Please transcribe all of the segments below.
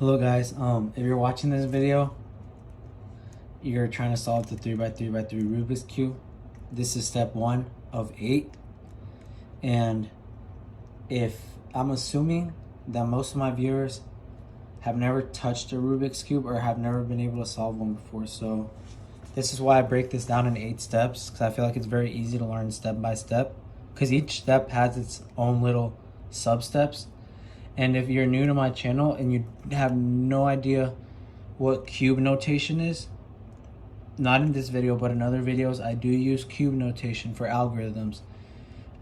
Hello guys, if you're watching this video, you're trying to solve the 3x3x3 Rubik's Cube. This is step 1 of 8. And if I'm assuming that most of my viewers have never touched a Rubik's Cube or have never been able to solve one before. So this is why I break this down in 8 steps, because I feel like it's very easy to learn step by step, because each step has its own little sub-steps. And if you're new to my channel and you have no idea what cube notation is, not in this video, but in other videos, I do use cube notation for algorithms.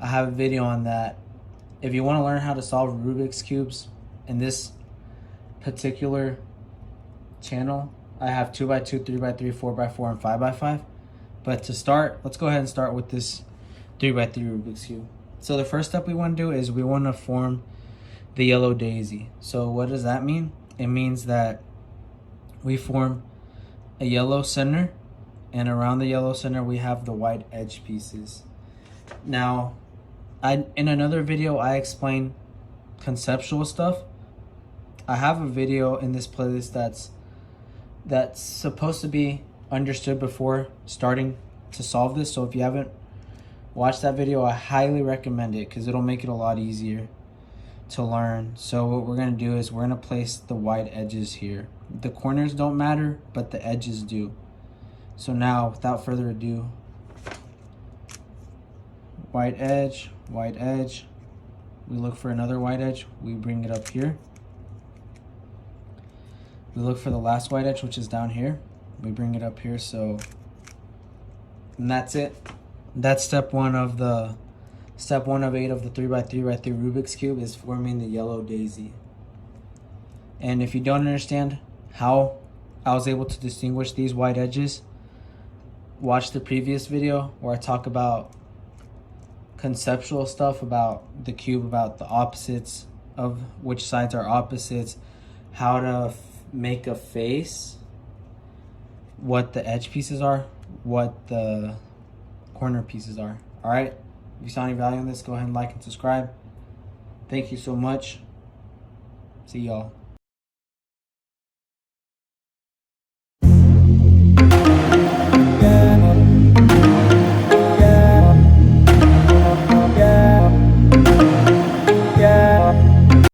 I have a video on that. If you want to learn how to solve Rubik's Cubes in this particular channel, I have 2x2, 3x3, 4x4, and 5x5. But to start, let's go ahead and start with this 3x3 Rubik's Cube. So the first step we want to do is we want to form the yellow daisy. So what does that mean? It means that we form a yellow center, and around the yellow center we have the white edge pieces. Now, in another video I explain conceptual stuff. I have a video in this playlist that's supposed to be understood before starting to solve this. So if you haven't watched that video, I highly recommend it because it'll make it a lot easier to learn. So what we're going to do is we're going to place the white edges here. The corners don't matter, but the edges do. So now, without further ado, white edge, we look for another white edge, we bring it up here. We look for the last white edge, which is down here, we bring it up here. So, and that's it. That's step 1 of 8 of the 3x3x3 Rubik's Cube, is forming the yellow daisy. And if you don't understand how I was able to distinguish these white edges, watch the previous video where I talk about conceptual stuff about the cube, about the opposites of which sides are opposites, how to make a face, what the edge pieces are, what the corner pieces are. All right. If you saw any value in this, go ahead and like and subscribe. Thank you so much. See y'all.